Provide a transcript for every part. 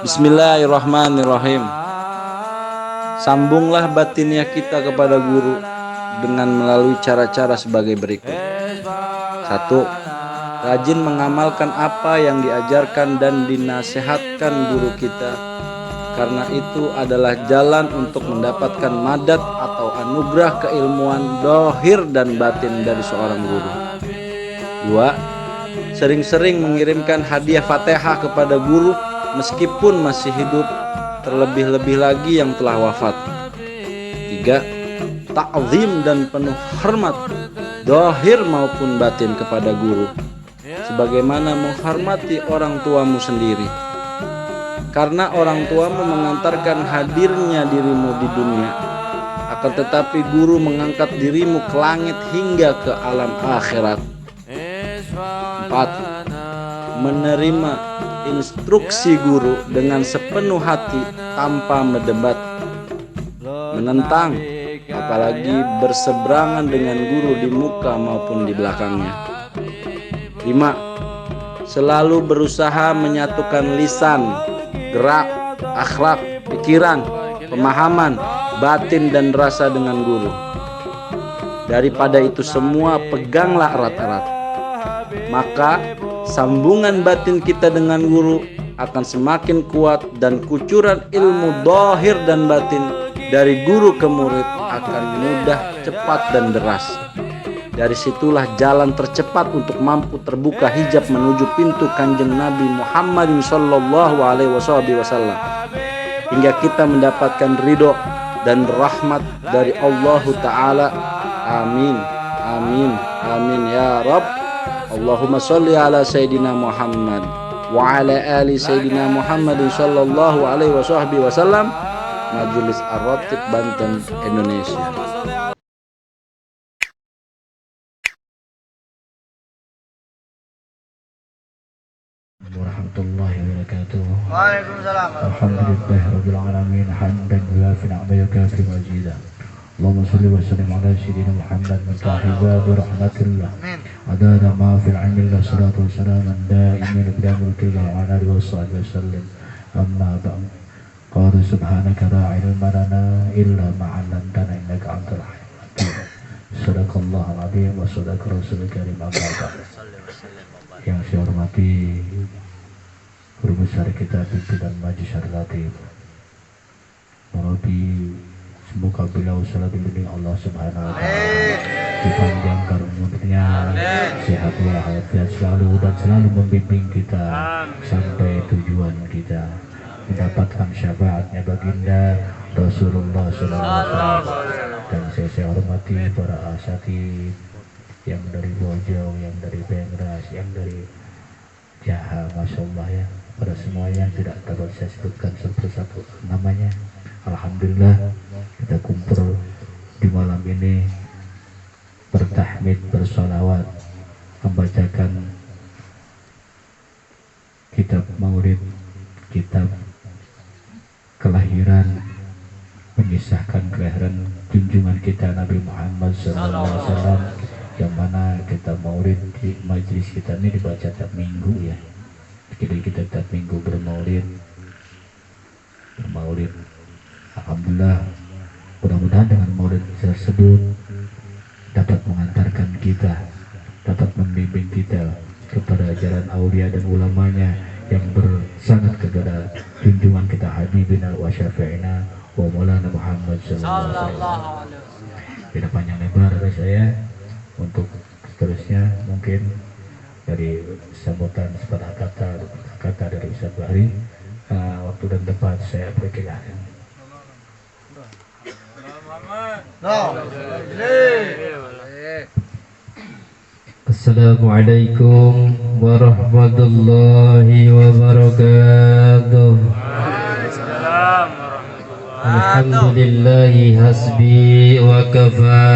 Bismillahirrahmanirrahim. Sambunglah batinnya kita kepada guru dengan melalui cara-cara sebagai berikut. 1. Rajin mengamalkan apa yang diajarkan dan dinasehatkan guru kita, karena itu adalah jalan untuk mendapatkan madat atau anugerah keilmuan dohir dan batin dari seorang guru. 2. Sering-sering mengirimkan hadiah Fatihah kepada guru meskipun masih hidup, terlebih-lebih lagi yang telah wafat. 3. Ta'zim dan penuh hormat dohir maupun batin kepada guru, sebagaimana menghormati orang tuamu sendiri, karena orang tuamu mengantarkan hadirnya dirimu di dunia, akan tetapi guru mengangkat dirimu ke langit hingga ke alam akhirat. 4. Menerima instruksi guru dengan sepenuh hati tanpa mendebat, menentang, apalagi berseberangan dengan guru di muka maupun di belakangnya. 5. Selalu berusaha menyatukan lisan, gerak, akhlak, pikiran, pemahaman, batin dan rasa dengan guru. Daripada itu semua, peganglah erat-erat, maka sambungan batin kita dengan guru akan semakin kuat dan kucuran ilmu dohir dan batin dari guru ke murid akan mudah, cepat dan deras. Dari situlah jalan tercepat untuk mampu terbuka hijab menuju pintu kanjeng Nabi Muhammad sallallahu alaihi wasallam, hingga kita mendapatkan ridho dan rahmat dari Allah Ta'ala. Amin, amin, amin ya Rabb. Allahumma sholli ala Sayyidina Muhammad wa ala ali Sayyidina Muhammad sallallahu alaihi wasallam. Majelis Ar-Ratib Banten, Indonesia. Warahmatullahi wabarakatuh. Waalaikumsalam. Alhamdulillahirabbil alamin hamdan yuwafi ni'mahu wa kafi majidah. Allahumma shalli wa sallim ala sayyidina Muhammad mutahi babi rahmatillah. Adana ma fil ilmillah salatu wa salaman da'imin bila mulkillah wa ala alihi wa sahbihi wa sallim. Amma ba'd. Qala subhanaka la ilma lana illa ma 'allamtana innaka antal hakim. Sadaqallahul azim wa sadaqa rasulul karim. Yang saya hormati guru besar kita pimpinan Majelis Ar-Ratib, Murabi, semoga beliau selalu dilindungi Allah Subhanahu wa taala, dipanjangkan umurnya, sehat walafiat selalu dan selalu membimbing kita sampai tujuan kita, mendapatkan syafaatnya baginda Rasulullah SAW. Dan saya hormati para asatid yang dari Bojong, yang dari Bengras, yang dari Jaha, Masya Allah ya, pada semuanya tidak dapat saya sebutkan satu-satu namanya. Alhamdulillah kita kumpul di malam ini bertahmid, bersolawat, membacakan kitab maulid, kitab kelahiran, mengisahkan kelahiran junjungan kita Nabi Muhammad SAW, yang mana kita maulid di majelis kita ini dibaca tiap minggu ya. Jadi kita tiap minggu bermaulid. Alhamdulillah, mudah-mudahan dengan maulid tersebut dapat mengantarkan kita, dapat membimbing kita kepada jalan aulia dan ulamanya yang bersanad kepada junjungan kita Habibina wa Syafi'ina wa Maulana Muhammad sallallahu alaihi wasallam. Tidak panjang lebar dari saya. Untuk seterusnya mungkin dari sambutan sepatah kata dari Ustaz Bahri, waktu dan tempat saya perkirakan. Assalamualaikum warahmatullahi wabarakatuh. Alhamdulillahi hasbi wa kafa.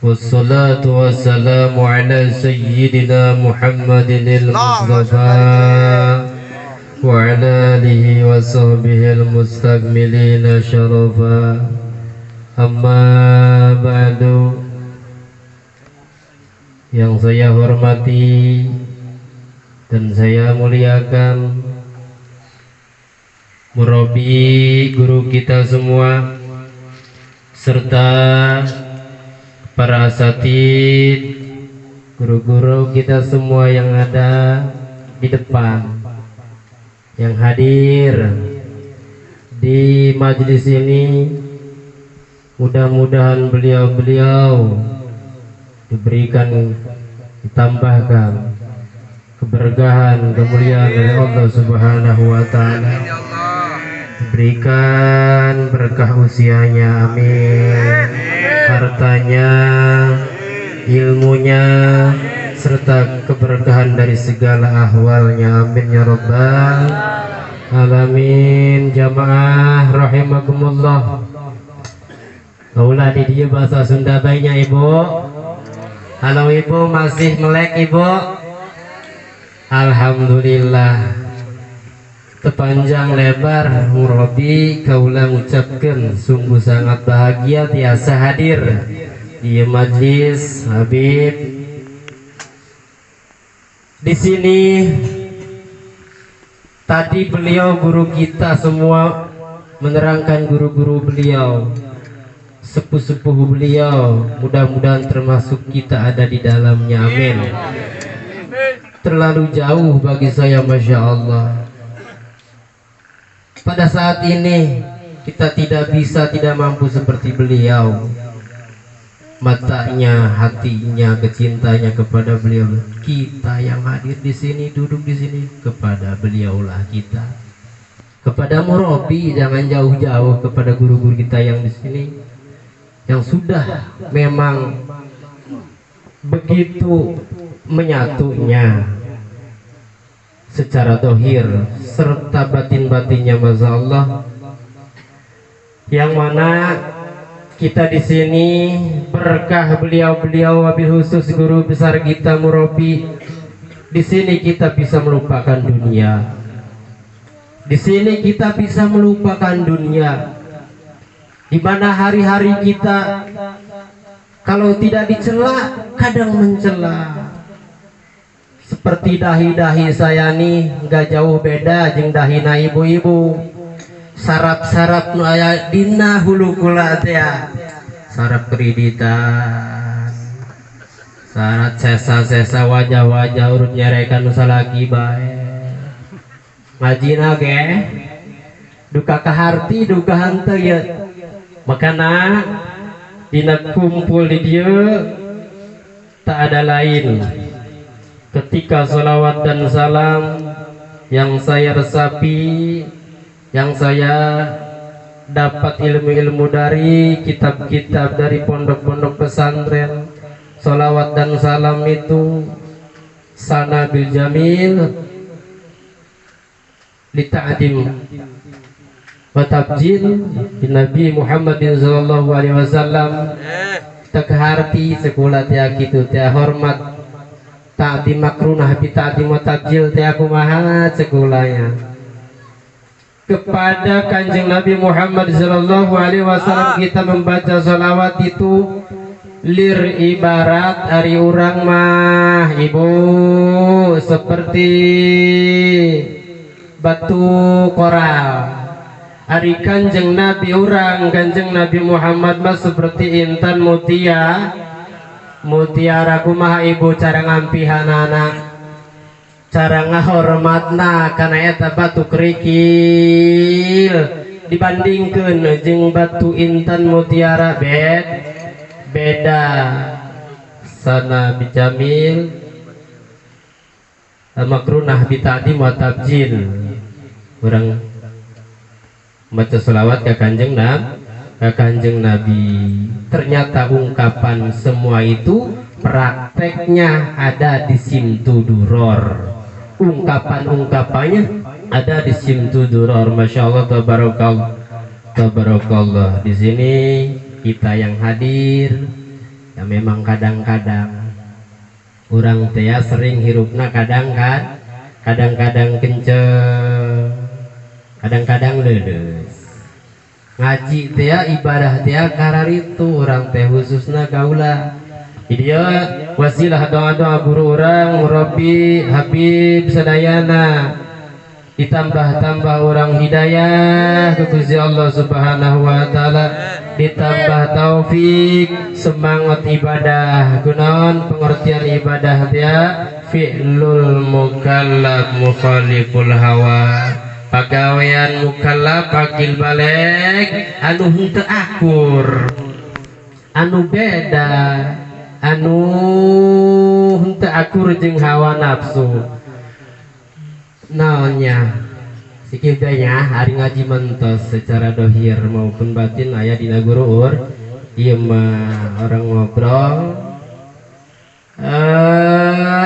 Wassalatu wassalamu ala sayyidina Muhammadin al-Mustafa wa ala alihi wa sahbihi al-mustakmilina syarafa. Amma ba'du. Yang saya hormati dan saya muliakan murabi guru kita semua serta para asatid, guru-guru kita semua yang ada di depan, yang hadir di majelis ini. Mudah-mudahan beliau-beliau diberikan, ditambahkan keberkahan, kemuliaan dari Allah Subhanahu wa Ta'ala, diberikan berkah usianya, amin, hartanya, ilmunya, serta keberkahan dari segala ahwalnya, amin ya rabbal alamin. Jamaah rahimakumullah. Kaulah di dia bahasa Sunda baiknya ibu. Halo ibu, masih melek ibu? Alhamdulillah. Tepanjang lebar murabi kaulah mengucapkan sungguh sangat bahagia tiasa hadir di majlis Habib. Di sini tadi beliau guru kita semua menerangkan guru-guru beliau, sepuh-sepuh beliau, mudah-mudahan termasuk kita ada di dalamnya, amin. Terlalu jauh bagi saya, Masya Allah. Pada saat ini kita tidak mampu seperti beliau. Matanya, hatinya, kecintanya kepada beliau. Kita yang hadir di sini, duduk di sini, kepada beliaulah kita. Kepada murabi, jangan jauh-jauh, kepada guru-guru kita yang di sini, yang sudah memang begitu menyatunya secara dohir serta batin-batinnya, Masya Allah, yang mana kita di sini berkah beliau-beliau, wabil khusus guru besar kita murabi. Di sini kita bisa melupakan dunia. Di sini kita bisa melupakan dunia. Di mana hari-hari kita kalau tidak dicela, kadang mencela. Seperti dahi-dahi saya nih, nggak jauh beda jeung dahina ibu-ibu. Sarap-sarap nu aya dina hulu kula teh, sarap kreditan, syarat sesa-sesa wajah-wajah urut nyerekan salaki bae. Ngajina ge duka kaharti duka hanteu ye. Makana dina kumpul di dieu tak ada lain ketika salawat dan salam yang saya resapi, yang saya dapat ilmu-ilmu dari kitab-kitab dari pondok-pondok pesantren. Salawat dan salam itu sana bil jamil li ta'dim wa tabjil di Nabi Muhammad sallallahu alaihi wasallam. Tak harti sekolah teh kitu teh hormat ta'dim makrunah bi ta'dim wa tabjil teh kumaha sekolahnya. Kepada Kanjeng Nabi Muhammad sallallahu alaihi wasallam kita membaca salawat itu lir ibarat ari urang mah ibu seperti batu koral. Ari Kanjeng Nabi urang Kanjeng Nabi Muhammad mah seperti intan mutiara kumaha ibu cara ngampihanana, cara ngahormatna kana eta batu kerikil dibandingkeun jeung batu intan mutiara beda. Sana bijamil makrunah bita'dim wa tabjil. Urang baca selawat ke Kanjeng Nabi. Ternyata ungkapan semua itu prakteknya ada di Simtuduror. Ungkapan-ungkapannya ada di Simtuduror. Masya Allah, tabarakallah. Di sini kita yang hadir, ya memang kadang-kadang orang teh sering hirupna kadang-kadang kenceng, kadang-kadang ledes. Ngaji teh ibadah teh kararitu orang teh khususna kaula. Dia wasilah doa-doa guru orang murabi Habib sadayana, ditambah-tambah orang hidayah ke Gusti Allah Subhanahu wa taala, ditambah taufik semangat ibadah gunaon pengertian ibadah dia fi'lul mukallaf mukhaliful hawa, pagawean mukallaf pakil balik anu henteu akur, anu beda, anu henteu akur jeung hawa nafsu. Naonnya sikibanya hari ngaji mentos secara dohir maupun batin aya dina guru ur ieu mah orang ngobrol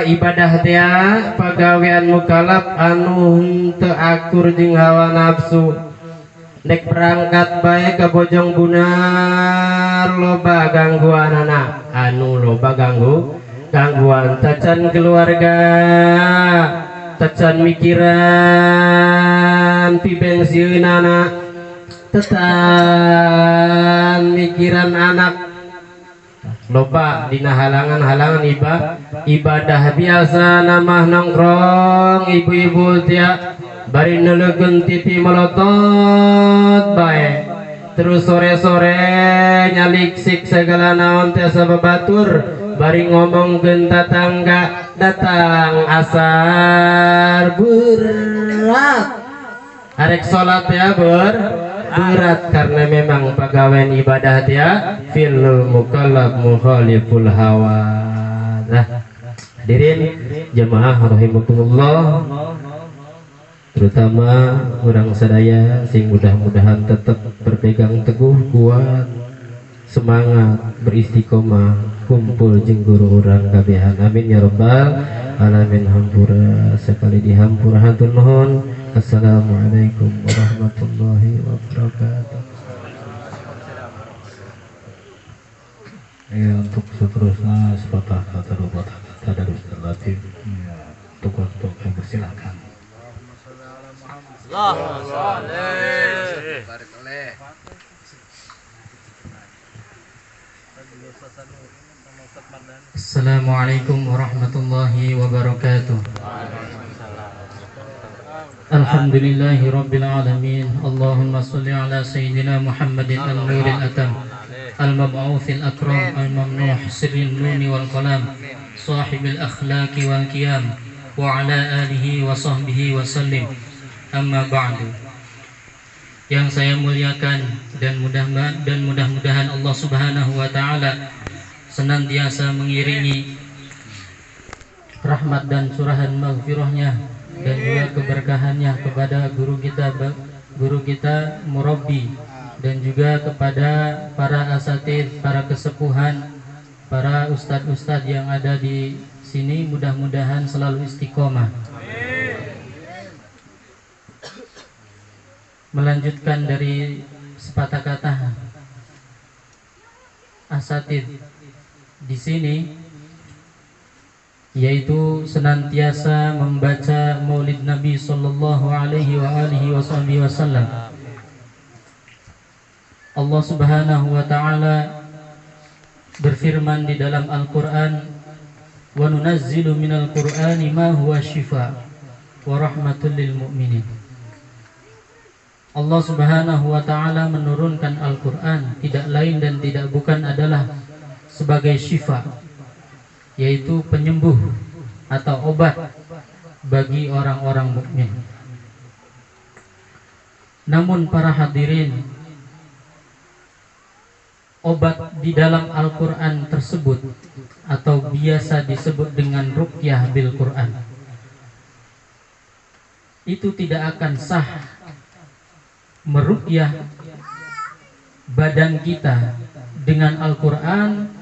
ibadah dia pagawean mukallaf anu henteu akur jeung hawa nafsu, nek berangkat bae ka Bojong Bunar loba gangguanana, anu loba gangguan tacan keluarga, tacan mikiran pibengsiunana, tetan mikiran anak, loba dina halangan-halangan ibadah biasa namah nongkrong ibu-ibu tia bari neulekeun TV melotot bae, terus sore-sore nyaliksik segala naon teh sababatur bari ngomongkeun tatangga, datang asar berat, arek salat ya berat karena memang pegawai ibadah dia fil mukallaf mukhaliful hawa. Nah, hadirin jemaah rahimakumullah, terutama orang sadaya sing mudah-mudahan tetap berpegang teguh, kuat, semangat, beristiqomah, kumpul jeung guru urang kabehan. Amin ya rabbal alamin. Hampura sekali dihampura hatur nuhun. Assalamualaikum warahmatullahi wabarakatuh. Ya, untuk seterusnya sepatah kata dua patah kata dari Ustaz Latif untuk waktu yang bersilakan. Assalamualaikum warahmatullahi wabarakatuh. Alhamdulillahi rabbil alamin. Allahumma salli ala sayyidina Muhammadin al-nuril atam, al-mab'uthil akram, al-mamnuh sirrin nuni wal qalam, sahibil akhlaqi wal qiyam, wa ala alihi wa sahbihi wa sallim. Amma ba'du. Yang saya muliakan dan mudah-mudahan Allah Subhanahu wa taala senantiasa mengiringi rahmat dan curahan maghfirahnya dan juga keberkahannya kepada guru kita murabbi, dan juga kepada para asatidz, para kesepuhan, para ustadz-ustadz yang ada di sini, mudah-mudahan selalu istiqomah. Melanjutkan dari sepatah kata asatidz di sini, yaitu senantiasa membaca Maulid Nabi sallallahu alaihi wa alihi wasallam. Allah Subhanahu wa taala berfirman di dalam Al-Qur'an, "Wa nunazzilu minal Qur'ani ma huwa shifaa wa rahmatul lil mu'minin." Allah Subhanahu wa taala menurunkan Al-Qur'an tidak lain dan tidak bukan adalah sebagai syifa, yaitu penyembuh atau obat bagi orang-orang mukmin. Namun para hadirin, obat di dalam Al-Quran tersebut atau biasa disebut dengan ruqyah bil Quran itu tidak akan sah meruqyah badan kita dengan Al-Quran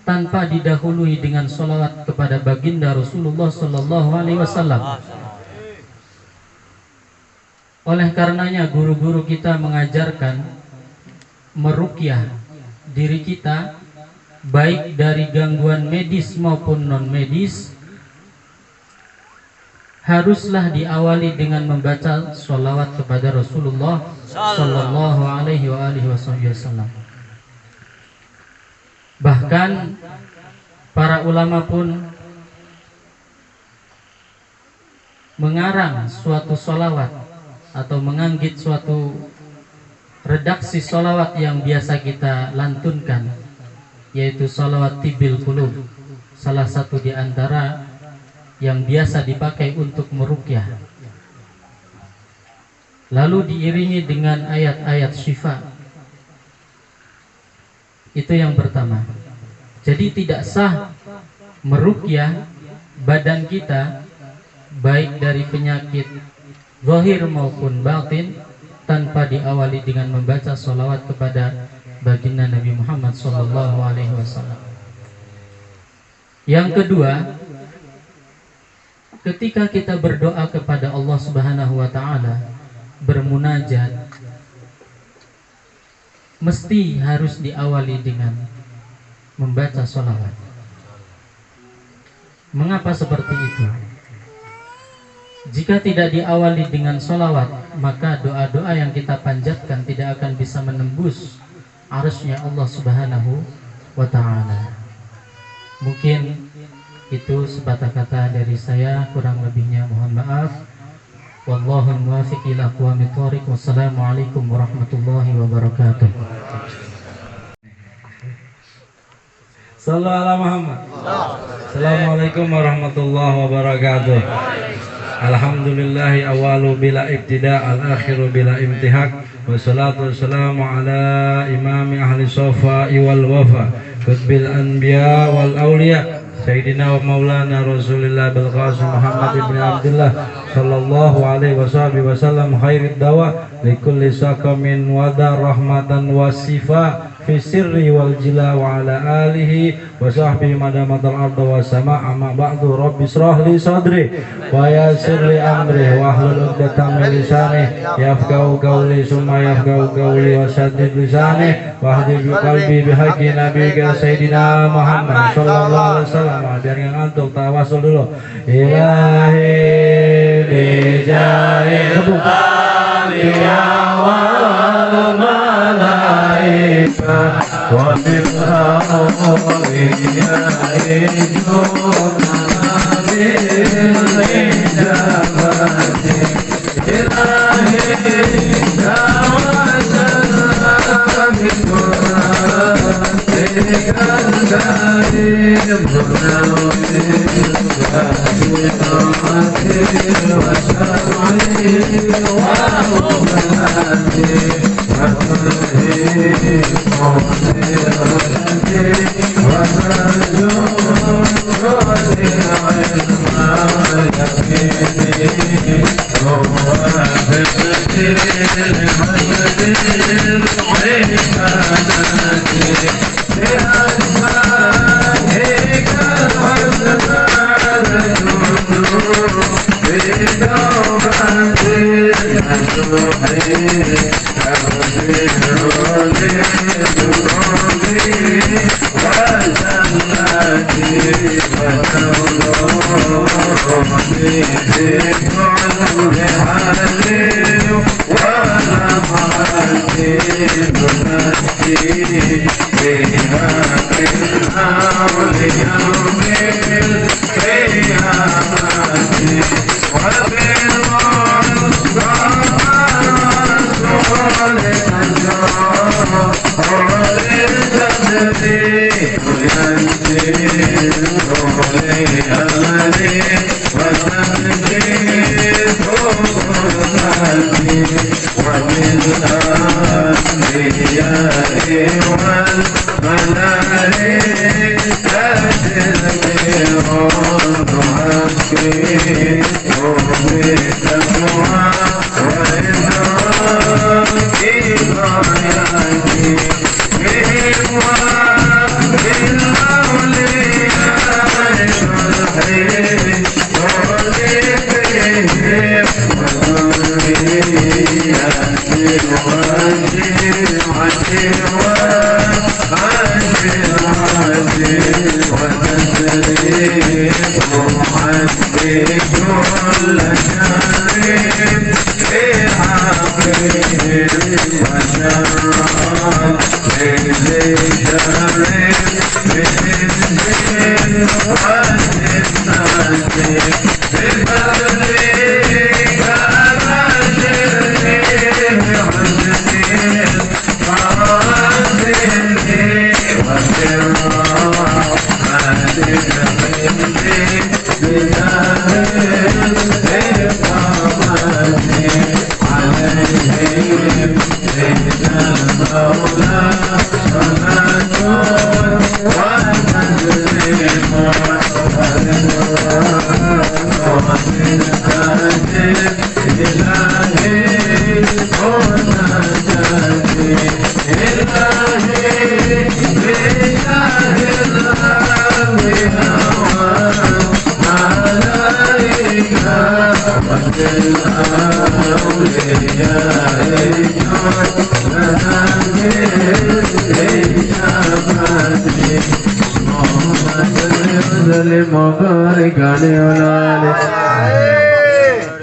tanpa didahului dengan sholawat kepada baginda Rasulullah Sallallahu Alaihi Wasallam. Oleh karenanya guru-guru kita mengajarkan meruqyah diri kita baik dari gangguan medis maupun non medis haruslah diawali dengan membaca sholawat kepada Rasulullah Sallallahu Alaihi Wasallam. Bahkan para ulama pun mengarang suatu sholawat atau menganggit suatu redaksi sholawat yang biasa kita lantunkan, yaitu sholawat tibil qulub, salah satu di antara yang biasa dipakai untuk meruqyah, lalu diiringi dengan ayat-ayat syifa. Itu yang pertama. Jadi tidak sah meruqyah badan kita baik dari penyakit zahir maupun batin tanpa diawali dengan membaca sholawat kepada baginda Nabi Muhammad SAW. Yang kedua, ketika kita berdoa kepada Allah Subhanahu wa Ta'ala, bermunajat, mesti harus diawali dengan membaca sholawat. Mengapa seperti itu? Jika tidak diawali dengan sholawat, maka doa-doa yang kita panjatkan tidak akan bisa menembus arasy-Nya Allah Subhanahu wa Ta'ala. Mungkin itu sepatah kata dari saya, kurang lebihnya mohon maaf. Wallahul muwaffiq ila aqwamit thoriq. Wassalamualaikum warahmatullahi wabarakatuh. Sallu ala Muhammad. Assalamualaikum warahmatullahi wabarakatuh. Alhamdulillahi awalu bila ibtida' al-akhiru bila imtihak. Wassalatu wassalamu ala imami ahli sofa'i wal wafa qutbil anbiya wal awliya Sayyidina wa maulana Rasulillah bil Qasim Muhammad ibn Abdullah sallallahu alaihi wasallam khairid dawa likulli saqamin wada rahmatan wasifa fi sirri wal jila wa ala alihi wa sahbihi madamatal arda wa sama amma ba'du. Rabbi shrah li sadri wa yassir li amri wa hlul 'uqdatam min lisani yafqahu qawli summa yafqahu qawli wa saddid lisani wa hdid qalbi bihaqqi nabiyyika sayyidina Muhammad sallallahu alaihi wasallam. Biar yang ngantuk tawasul dulu. Ilahi bijahi aliya wal malaika wa bil awliya Wa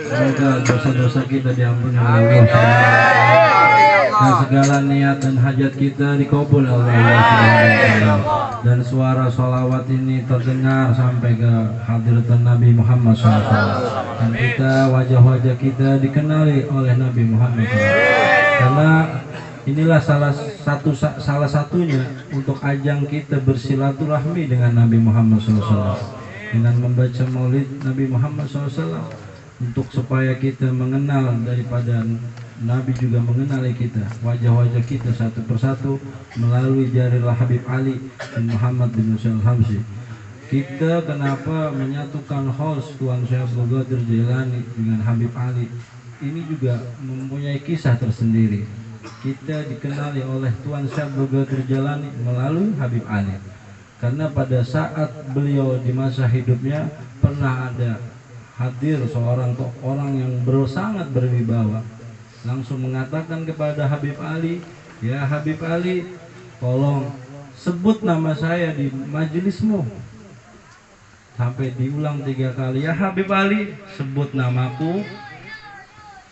Semoga dosa-dosa kita diampuni oleh Allah, dan segala niat dan hajat kita dikabul oleh Allah, dan suara sholawat ini terdengar sampai ke hadiratan Nabi Muhammad SAW, dan kita wajah-wajah kita dikenali oleh Nabi Muhammad SAW. Karena inilah salah satunya untuk ajang kita bersilaturahmi dengan Nabi Muhammad SAW, dengan membaca maulid Nabi Muhammad SAW, untuk supaya kita mengenal daripada Nabi juga mengenali kita, wajah-wajah kita satu persatu melalui jarilah Habib Ali bin Muhammad bin Musa al-Hamsi. Kita kenapa menyatukan host Tuan Syekh Abdul Qadir Jailani dengan Habib Ali? Ini juga mempunyai kisah tersendiri. Kita dikenali oleh Tuan Syekh Abdul Qadir Jailani melalui Habib Ali, karena pada saat beliau di masa hidupnya pernah ada hadir seorang orang yang sangat berwibawa, langsung mengatakan kepada Habib Ali, "Ya Habib Ali, tolong sebut nama saya di majelismu." Sampai diulang 3 kali, "Ya Habib Ali, sebut namaku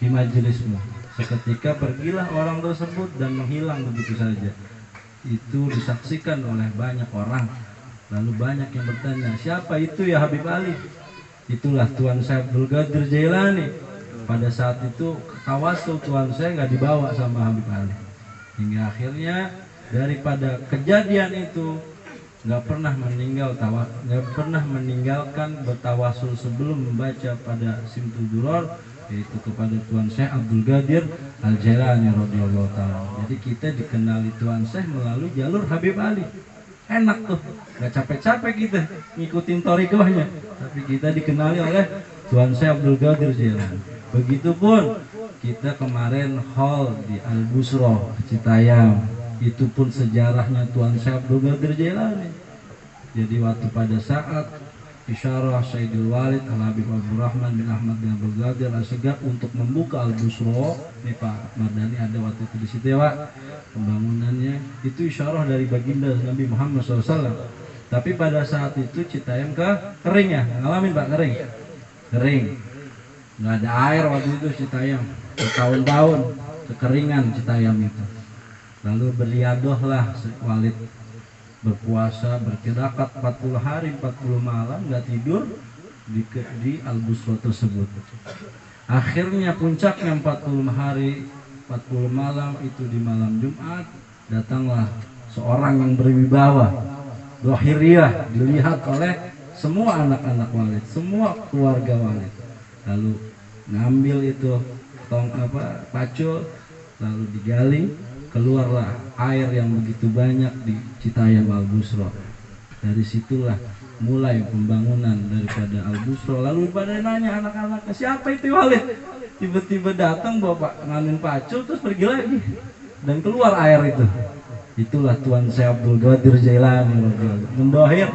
di majelismu." Seketika pergilah orang tersebut dan menghilang begitu saja. Itu disaksikan oleh banyak orang. Lalu banyak yang bertanya, "Siapa itu ya Habib Ali?" Itulah Tuan Syekh Abdul Qadir Jailani. Pada saat itu tawasul Tuan Syekh nggak dibawa sama Habib Ali, hingga akhirnya daripada kejadian itu nggak pernah meninggalkan bertawasul sebelum membaca pada Simtul Duror, yaitu kepada Tuan Syekh Abdul Qadir Al-Jailani radhiyallahu ta'ala. Jadi kita dikenali Tuan Syekh melalui jalur Habib Ali. Enak tuh, nggak capek-capek kita ngikutin thariqahnya, tapi kita dikenali oleh Tuan Syekh Abdul Qadir Jailani. Begitupun kita kemarin haul di Al-Busro Citayam, itu pun sejarahnya Tuan Syekh Abdul Qadir Jailani. Jadi waktu pada saat isyarah Sayyidul Walid Al-Habib Abdul Rahman bin Ahmad bin Abdul Qadir Al-Segaf untuk membuka Al-Busro, ini Pak Mardani ada waktu itu di situ ya Pak, pembangunannya itu isyarah dari baginda Nabi Muhammad SAW. Tapi pada saat itu Citayam kering ya, ngalamin Pak, kering, nggak ada air waktu itu Citayam, bertahun-tahun kekeringan Citayam itu. Lalu beriadohlah Walid, berpuasa berkirakat 40 hari 40 malam nggak tidur di Al-Busro tersebut. Akhirnya puncaknya 40 hari 40 malam itu di malam Jumat, datanglah seorang yang berwibawa, Zahiriyah, dilihat oleh semua anak-anak Walid, semua keluarga Walid. Lalu ngambil itu pacul, lalu digali, keluarlah air yang begitu banyak di Citayam Al-Busro. Dari situlah mulai pembangunan daripada Al-Busro. Lalu pada nanya anak-anaknya, "Siapa itu Walid?" Tiba-tiba datang bapak nganin pacul terus pergi lagi dan keluar air itu. Itulah Tuan Syekh Abdul Qadir Jailani mendohir.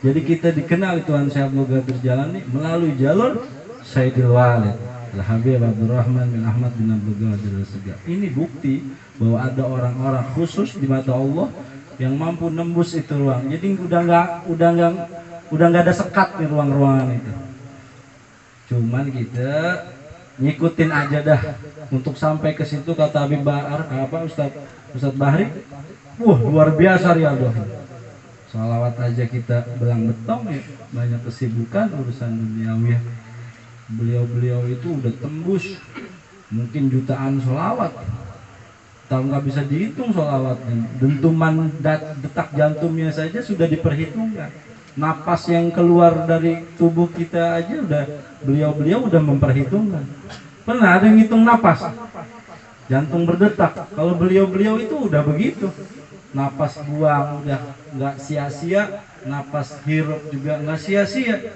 Jadi kita dikenal Tuan Syekh Abdul Qadir Jailani melalui jalur Sayyidul Walid Al-Habib Abdul Rahman bin Ahmad bin Abdul Qadir Al-Segaf. Ini bukti bahwa ada orang-orang khusus di mata Allah yang mampu nembus itu ruang. Jadi udah nggak ada sekat di ruang-ruangan itu. Cuman kita ngikutin aja dah untuk sampai ke situ. Kata Habib Ustadz Bahri, luar biasa Riyadhah. Salawat aja kita belang betong ya, banyak kesibukan urusan duniawi. Beliau itu udah tembus mungkin jutaan sholawat, tahu nggak bisa dihitung sholawatnya. Dentuman detak jantungnya saja sudah diperhitungkan. Napas yang keluar dari tubuh kita aja udah beliau udah memperhitungkan. Pernah ada yang ngitung napas, jantung berdetak. Kalau beliau itu udah begitu. Napas buang udah nggak sia-sia, napas hirup juga nggak sia-sia.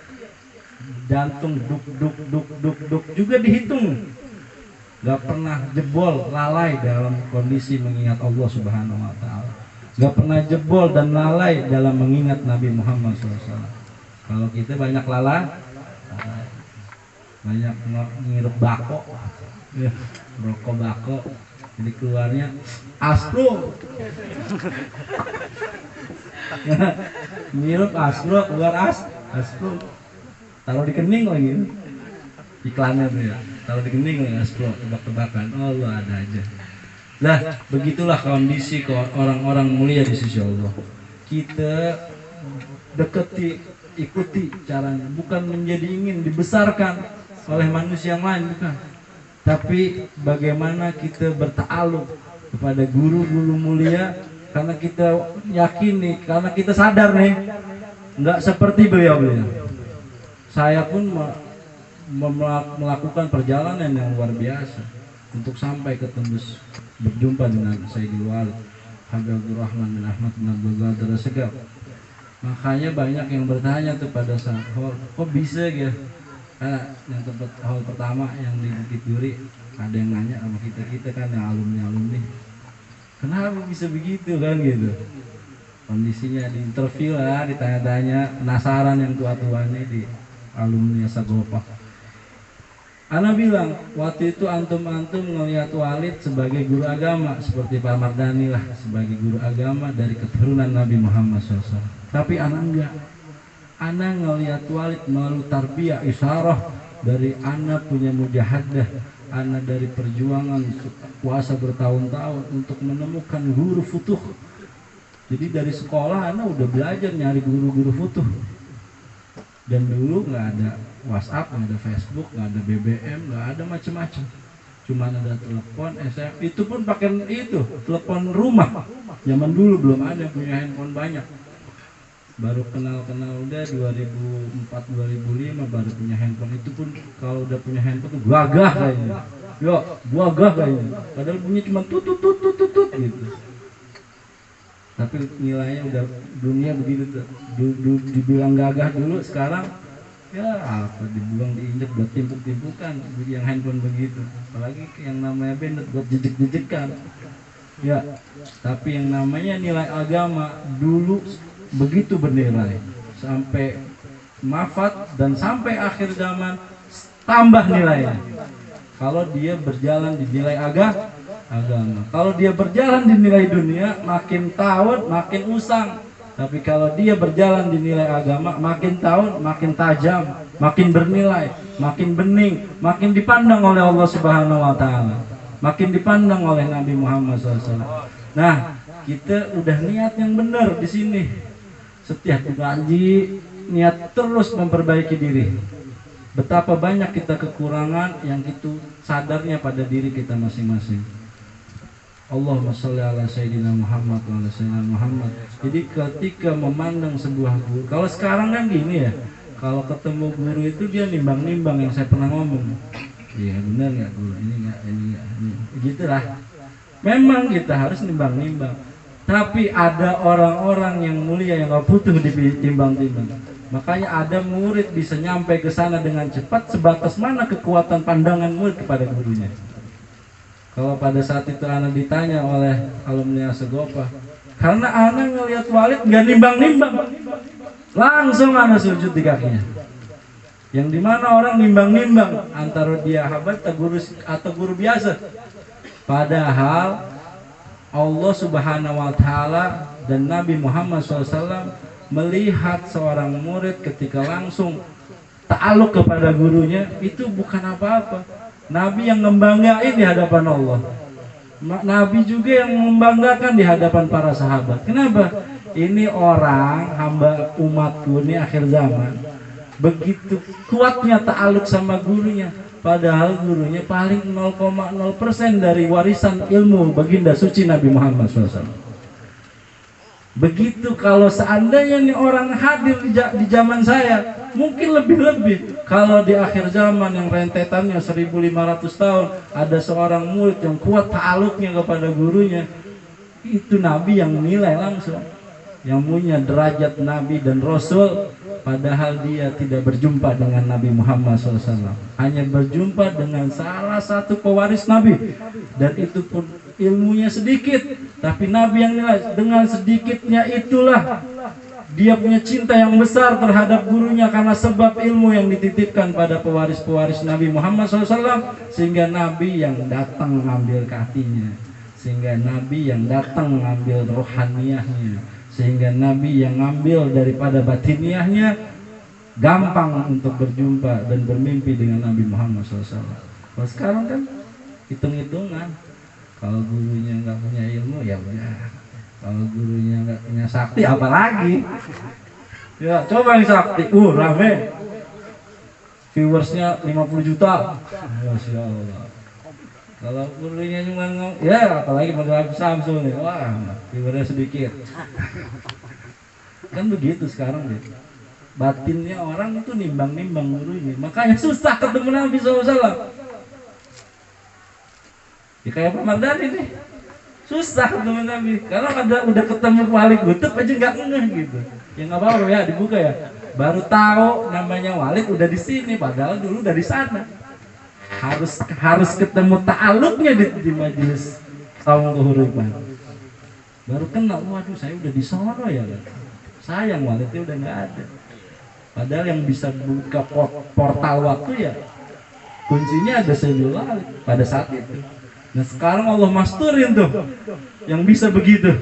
Jantung duk juga dihitung. nggak pernah jebol lalai dalam kondisi mengingat Allah Subhanahu wa Ta'ala, nggak pernah jebol dan lalai dalam mengingat Nabi Muhammad SAW. Kalau kita banyak banyak ngirup bako, ya, rokok bako, jadi keluarnya astro, ngirup astro, keluar astro, taruh di kening lagi, iklannya tuh ya, taruh di kening lagi astro, tebak-tebakan, oh lu ada aja. Nah, begitulah kondisi orang-orang mulia di sisi Allah. Kita deketi, ikuti caranya, bukan menjadi ingin dibesarkan oleh manusia yang lain, bukan. Tapi bagaimana kita berta'aluk kepada guru-guru mulia, karena kita yakin nih, karena kita sadar nih, nggak seperti beliau-beliau. Saya pun melakukan perjalanan yang luar biasa untuk sampai ke tembus berjumpa dengan Sayyidil Walid Habibur Rahman bin Ahmad bin Abdul Qadir As-Segaf. Makanya banyak yang bertanya tuh pada saat hall, kok bisa gitu? Yang tempat hall pertama yang di Bukit Duri, ada yang nanya sama kita kan yang alumni, kenapa bisa begitu kan gitu? Kondisinya di interview lah, ditanya-tanya, penasaran yang tua-tuanya di alumni Sagopa. Ana bilang, waktu itu antum-antum ngelihat Walid sebagai guru agama, seperti Pak Mardani lah, sebagai guru agama dari keturunan Nabi Muhammad SAW. Tapi ana enggak. Ana ngelihat Walid melalui tarbiyah isyarah dari ana punya mujahadah, ana dari perjuangan puasa bertahun-tahun untuk menemukan guru futuh. Jadi dari sekolah ana udah belajar nyari guru-guru futuh. Dan dulu nggak ada WhatsApp, nggak ada Facebook, nggak ada BBM, nggak ada macam-macam. Cuma ada telepon, SMS, itu pun pakai itu telepon rumah. Zaman dulu belum ada yang punya handphone banyak. Baru kenal-kenal udah 2004-2005 baru punya handphone. Itu pun kalau udah punya handphone tuh gagah kayaknya. Yo, gagah kayaknya. Padahal bunyi cuma tutut gitu. Tapi nilainya udah dunia begitu tuh. Dibilang gagah dulu, sekarang ya apa dibuang diinjek buat timpuk-timpukan yang handphone begitu. Apalagi yang namanya band buat jejek-jejekan. Ya, tapi yang namanya nilai agama dulu begitu bernilai sampai mafat dan sampai akhir zaman tambah nilainya. Kalau dia berjalan di nilai agama, kalau dia berjalan di nilai dunia, makin tahun makin usang. Tapi kalau dia berjalan di nilai agama, makin tahun makin tajam, makin bernilai, makin bening, makin dipandang oleh Allah Subhanahu wa Ta'ala, makin dipandang oleh Nabi Muhammad SAW. Nah, kita udah niat yang benar di sini. Setiap ngaji, niat terus memperbaiki diri. Betapa banyak kita kekurangan yang itu sadarnya pada diri kita masing-masing. Allahumma sholli ala Sayyidina Muhammad wa ala Sayyidina Muhammad. Jadi ketika memandang sebuah guru, kalau sekarang kan gini ya, kalau ketemu guru itu dia nimbang-nimbang yang saya pernah ngomong. Iya benar nggak guru, ini nggak, ini nggak, ini. Gitulah. Memang kita harus nimbang-nimbang. Tapi ada orang-orang yang mulia yang nggak butuh ditimbang-timbang. Makanya ada murid bisa nyampe ke sana dengan cepat sebatas mana kekuatan pandangan murid kepada gurunya. Kalau pada saat itu anak ditanya oleh alumni Sagopa, karena anak ngelihat Walid nggak nimbang-nimbang, langsung anak sujud di kakinya. Yang dimana orang nimbang-nimbang antara dia habat atau guru biasa. Padahal Allah Subhanahu wa Ta'ala dan Nabi Muhammad SAW melihat seorang murid ketika langsung ta'aluk kepada gurunya, itu bukan apa-apa. Nabi yang membanggain di hadapan Allah. Nabi juga yang membanggakan di hadapan para sahabat. Kenapa? Ini orang hamba umatku ini akhir zaman, begitu kuatnya ta'aluk sama gurunya. Padahal gurunya paling 0,0% dari warisan ilmu baginda suci Nabi Muhammad SAW. Begitu kalau seandainya nih orang hadir di zaman saya, mungkin lebih-lebih. Kalau di akhir zaman yang rentetannya 1500 tahun, ada seorang murid yang kuat ta'aluknya kepada gurunya, itu Nabi yang menilai langsung, yang punya derajat Nabi dan Rasul, padahal dia tidak berjumpa dengan Nabi Muhammad SAW, hanya berjumpa dengan salah satu pewaris Nabi, dan itu pun ilmunya sedikit, tapi Nabi yang nilai dengan sedikitnya itulah dia punya cinta yang besar terhadap gurunya, karena sebab ilmu yang dititipkan pada pewaris-pewaris Nabi Muhammad SAW, sehingga Nabi yang datang mengambil ke hatinya, sehingga Nabi yang datang mengambil rohaniyahnya, sehingga Nabi yang ngambil daripada batiniahnya, gampang untuk berjumpa dan bermimpi dengan Nabi Muhammad SAW. Kalau sekarang kan hitung-hitungan, kalau gurunya nggak punya ilmu ya udah, kalau gurunya nggak punya sakti apalagi ya, coba yang sakti rame viewersnya 50 juta, Masya Allah. Kalau gurunya cuma ya, apalagi model Samsung nih, wah viewernya sedikit. Kan begitu sekarang deh, batinnya orang itu nimbang-nimbang gurunya, makanya susah ketemu Nabi SAW. Ya kayak Pak Mardhani nih, susah ketemu Nabi, karena udah ketemu wali kutub aja nggak ngeh gitu. Ya nggak apa-apa ya, dibuka ya, baru tahu namanya Walid udah di sini, padahal dulu dari sana. Harus ketemu ta'aluknya di majelis saung kehurupan, baru kenal, waduh saya udah di sono ya kan. Sayang Walidnya udah nggak ada, padahal yang bisa buka portal waktu ya kuncinya ada Sayyidul Walid pada saat itu. Nah sekarang Allah masturin tuh yang bisa begitu,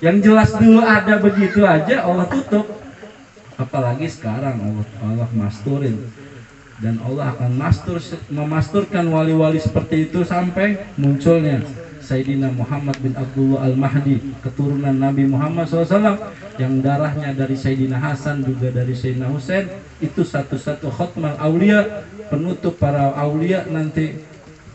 yang jelas dulu ada begitu aja Allah tutup, apalagi sekarang Allah masturin. Dan Allah akan memasturkan wali-wali seperti itu sampai munculnya Sayyidina Muhammad bin Abdullah Al-Mahdi, keturunan Nabi Muhammad SAW, yang darahnya dari Sayyidina Hasan juga dari Sayyidina Husain. Itu satu-satu khutmal aulia, penutup para aulia nanti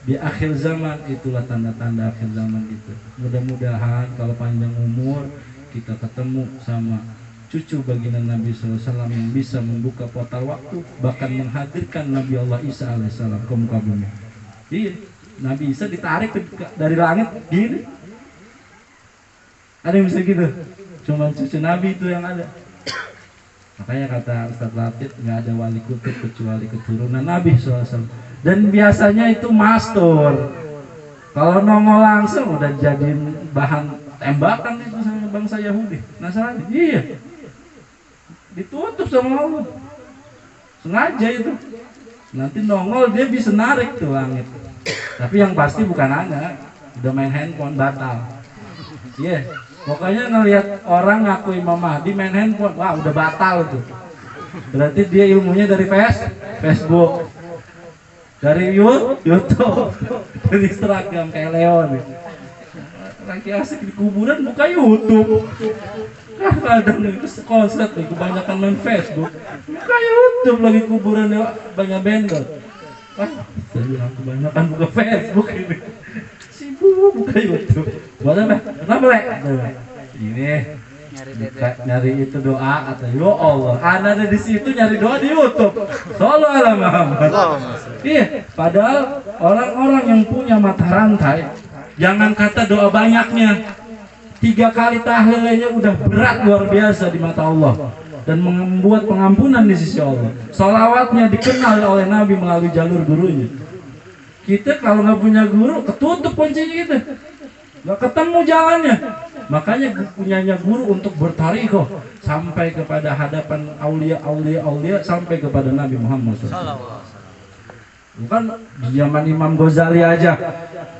di akhir zaman. Itulah tanda-tanda akhir zaman itu. Mudah-mudahan kalau panjang umur kita ketemu sama cucu baginda Nabi SAW yang bisa membuka portal waktu, bahkan menghadirkan Nabi Allah Isa alaihissalam ke muka bumi. Iya, Nabi Isa ditarik dari langit gini. Ada yang bisa gitu? Cuma cucu Nabi itu yang ada. Makanya kata Ustaz Latif, nggak ada wali kutub kecuali keturunan Nabi SAW. Dan biasanya itu mastur. Kalau nongol langsung udah jadi bahan tembakan itu sama bangsa Yahudi, Nasrani. Iya. Ditutup sama Allah, sengaja itu. Nanti nongol dia bisa narik tuh langit. Tapi yang pasti bukan anak, udah main handphone batal. Iya, pokoknya ngelihat orang ngaku Imam Mahdi main handphone, wah udah batal tuh. Berarti dia ilmunya dari Facebook, dari YouTube, dari Instagram kayak Leon. Lagi asik di kuburan buka YouTube. Kadang itu konslet nih, kebanyakan main Facebook, buka YouTube lagi kuburan banyak bendot. Saya kebanyakan buka Facebook ini, sibuk buka YouTube. Buat apa? Kenapa le? Ini nyari itu doa atau ya Allah, ada di situ nyari doa di YouTube. Shallallahu alaihi Muhammad. Iya, padahal orang-orang yang punya mata rantai, jangan kata doa banyaknya, 3 kali tahlilnya udah berat luar biasa di mata Allah dan membuat pengampunan di sisi Allah. Sholawatnya dikenal oleh Nabi melalui jalur gurunya. Kita kalau nggak punya guru, ketutup kuncinya kita, nggak ketemu jalannya. Makanya punyanya guru untuk bertarikh sampai kepada hadapan aulia, sampai kepada Nabi Muhammad SAW. Bukan di zaman Imam Ghazali aja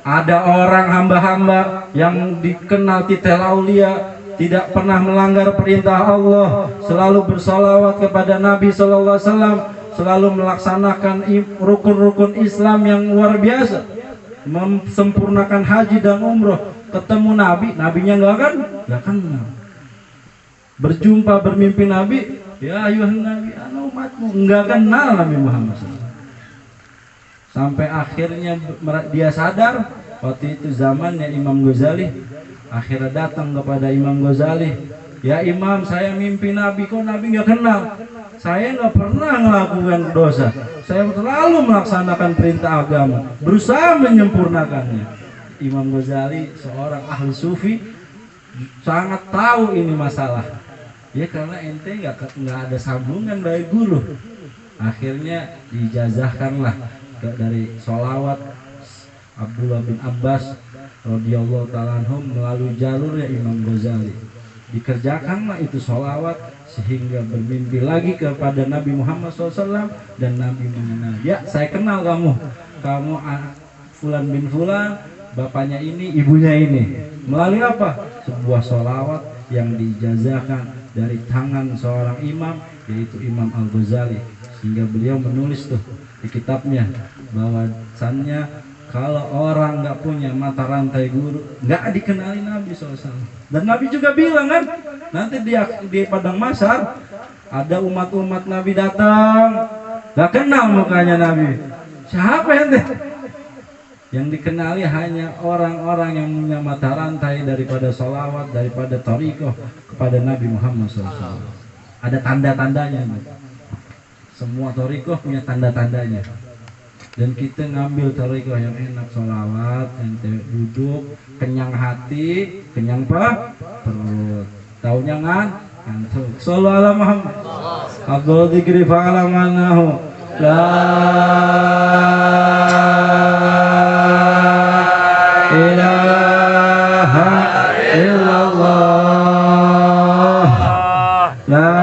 ada orang hamba-hamba yang dikenal titel aulia, tidak pernah melanggar perintah Allah, selalu bersolawat kepada Nabi SAW, selalu melaksanakan rukun-rukun Islam yang luar biasa, memsempurnakan haji dan umroh. Ketemu Nabi, Nabinya nggak kenal. Berjumpa bermimpi Nabi, ya ayuhan Nabi, anak umatmu, nggak kenal Nabi Muhammad SAW. Sampai akhirnya dia sadar, waktu itu zamannya Imam Ghazali. Akhirnya datang kepada Imam Ghazali, ya Imam, saya mimpi Nabi, kok Nabi nggak kenal? Saya nggak pernah melakukan dosa, saya selalu melaksanakan perintah agama, berusaha menyempurnakannya. Imam Ghazali seorang ahli sufi, sangat tahu ini masalah. Ya karena ente nggak ada sambungan dari guru. Akhirnya dijazahkanlah dari sholawat Abdullah bin Abbas radhiyallahu ta'ala anhum melalui jalurnya Imam Ghazali. Dikerjakanlah itu sholawat sehingga bermimpi lagi kepada Nabi Muhammad SAW dan Nabi mengenal. Ya, saya kenal kamu Fulan bin Fulan, bapaknya ini, ibunya ini. Melalui apa? Sebuah sholawat yang dijazahkan dari tangan seorang imam, yaitu Imam Al-Ghazali. Sehingga beliau menulis tuh di kitabnya bahwasannya kalau orang nggak punya mata rantai guru, nggak dikenali Nabi SAW. Dan Nabi juga bilang kan, nanti di padang mahsyar ada umat-umat Nabi datang, nggak kenal mukanya Nabi. Siapa ente? Yang dikenali hanya orang-orang yang punya mata rantai daripada sholawat, daripada thariqah kepada Nabi Muhammad SAW. Ada tanda-tandanya. Semua thariqah punya tanda-tandanya. Dan kita ngambil thariqah yang enak, sholawat, ente duduk, kenyang hati, kenyang perut. Taunya ngantuk. Sallallahu ala Muhammad. Abdul dzikri fa'ala manahu. La ilaha illallah. La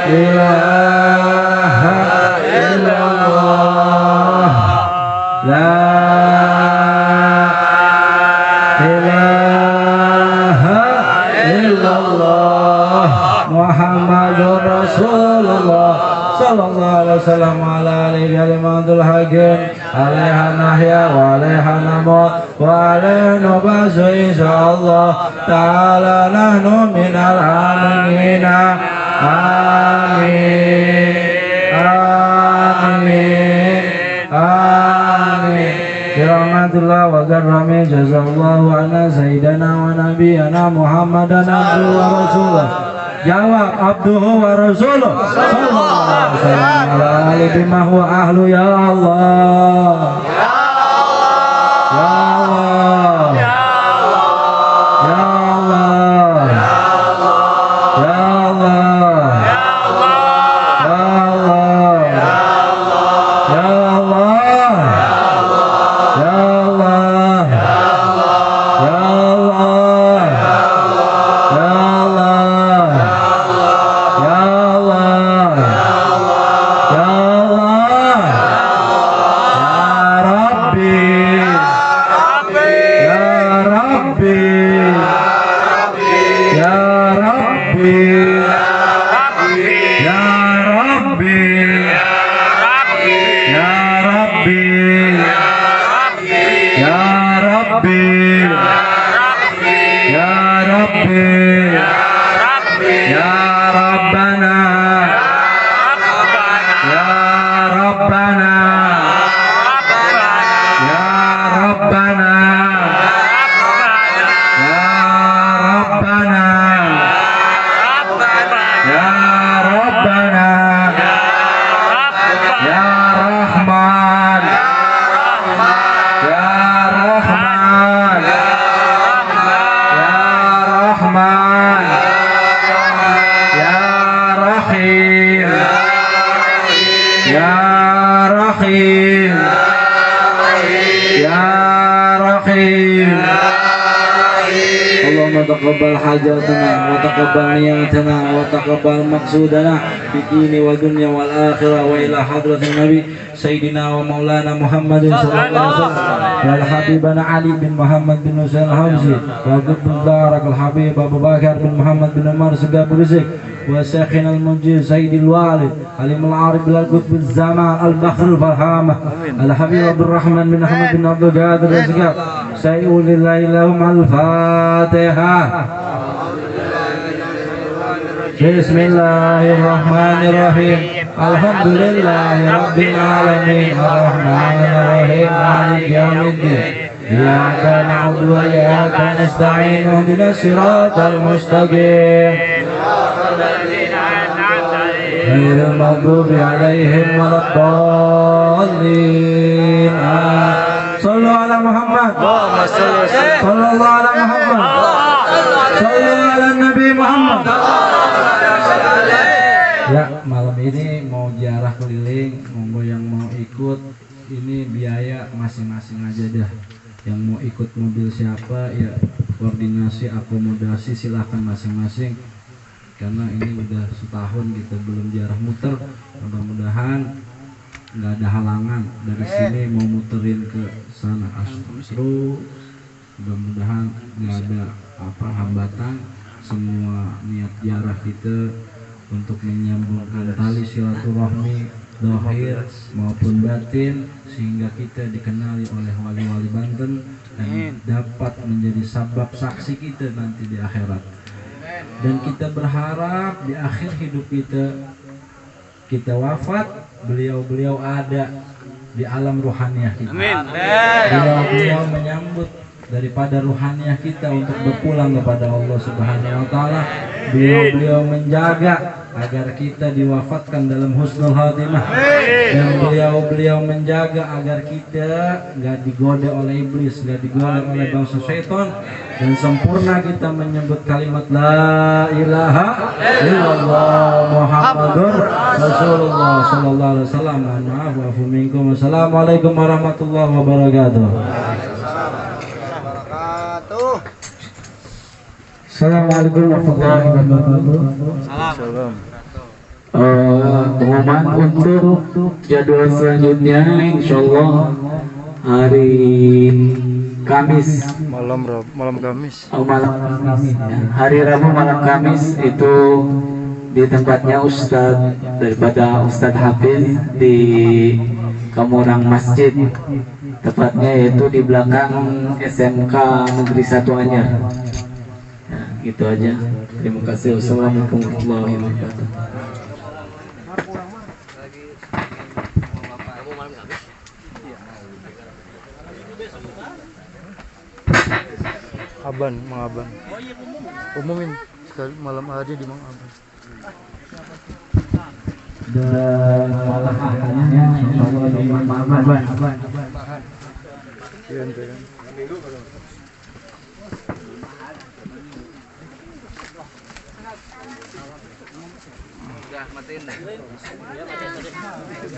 ilaha illallah. La ilaha illallah. Muhammadur Rasulullah sallallahu alaihi wasallam ala alihi kalimatul hakim alaiha nahya wa alaiha namut wa alaiha nubasu insyaallah ta'ala nahnu minal aminin. Amin amin amin. Birahmatillah wa karami jazallahu anna sayyidana wa nabiyana Muhammadan abduhu wa rasulullah. Jawab abduhu wa rasuluh sallallahu alaihi wasallam ala alihi bima huwa ahlu ya Allah ya Allah ya Allah ya Allah ya Allah ya Allah ya Allah تقبل حاجاتنا وتقبل نياتنا وتقبل مقصودنا في الدين والدنيا والآخرة وإلى حضرة النبي سيدنا ومولانا محمد صلى الله عليه وسلم والحبيبنا علي بن محمد بن حسين الحمزي والقطب المبارك الحبيب أبو بكر بن محمد بن عمر سقاب رزق وشيخنا المنجي سيد الوالد عليم العارف للقطب الزمان البحر الفرحامة الحبيب عبد الرحمن بن أحمد بن عبد القادر السقاب سيقول لله لهم الفاتحة. بسم الله الرحمن الرحيم الحمد لله رب العالمين الرحمن الرحيم مالك يوم الدين إياك نعبد وإياك نستعين اهدنا الصراط المستقيم غير المغضوب عليهم ولا الضالين. صلوا على محمد صلى الله على محمد Sallu ala Nabi Muhammad. Ya, malam ini mau ziarah keliling, monggo yang mau ikut, ini biaya masing-masing aja dah. Yang mau ikut mobil siapa ya, koordinasi akomodasi silahkan masing-masing, karena ini udah setahun kita belum ziarah muter. Mudah-mudahan nggak ada halangan dari sini mau muterin ke sana terus, mudah-mudahan nggak ada hambatan. Semua niat ziarah kita untuk menyambungkan tali silaturahmi zahir maupun batin, sehingga kita dikenali oleh wali-wali Banten dan dapat menjadi sabab saksi kita nanti di akhirat. Dan kita berharap di akhir hidup kita wafat, beliau ada di alam ruhaniyah kita. Beliau menyambut daripada ruhaniyah kita untuk berpulang kepada Allah Subhanahu wa taala. Beliau menjaga agar kita diwafatkan dalam husnul khatimah, dan beliau menjaga agar kita nggak digoda oleh iblis, nggak digoda oleh bangsa syaitan, dan sempurna kita menyebut kalimat la ilaha illallah Muhammadur Rasulullah sallallahu alaihi wasallam. Maaf wa afu minkum. Wassalamualaikum warahmatullahi wabarakatuh. Assalamualaikum warahmatullahi wabarakatuh. Salam. Pengumuman untuk jadwal selanjutnya insyaallah hari Kamis, Malam Kamis. malam Kamis ya. Hari Rabu malam Kamis itu di tempatnya daripada Ustadz Hafiz di Kamurang Masjid, tepatnya yaitu di belakang SMK Negeri 1 Anyar. Nah, gitu aja. Terima kasih. Wassalamualaikum warahmatullahi wabarakatuh. Mang Aban. Umumin sekali malam hari di Mang Aban. Dan malam akhirnya insyaallah di Mang Aban. Iya, ente kan.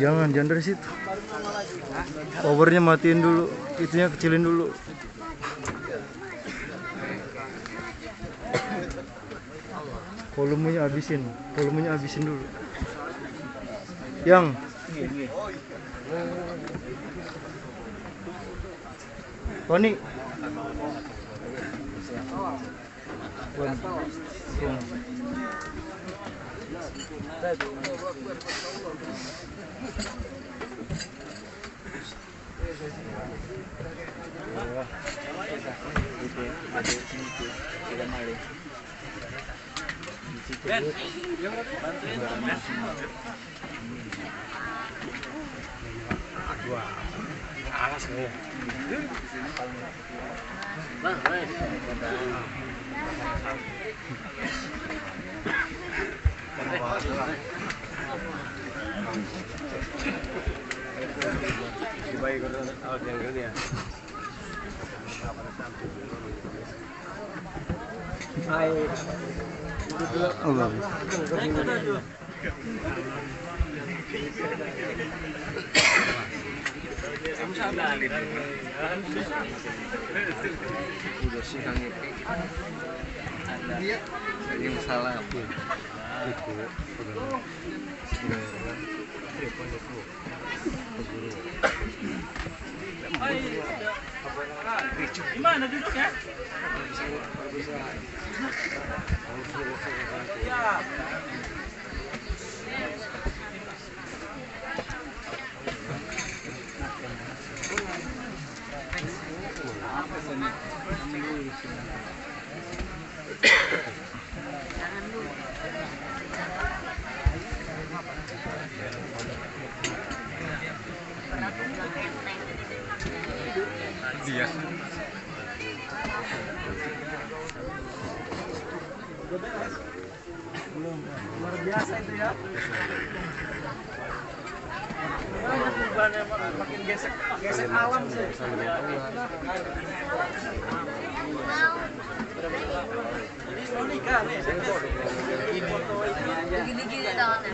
Jangan dari situ. Powernya matiin dulu, itunya kecilin dulu. Volumenya habisin dulu. Yang Tony. Allah. Gimana duduknya? Dia. Luar biasa itu ya. Perubahannya makin gesek alam sih. Gini-gini tangannya.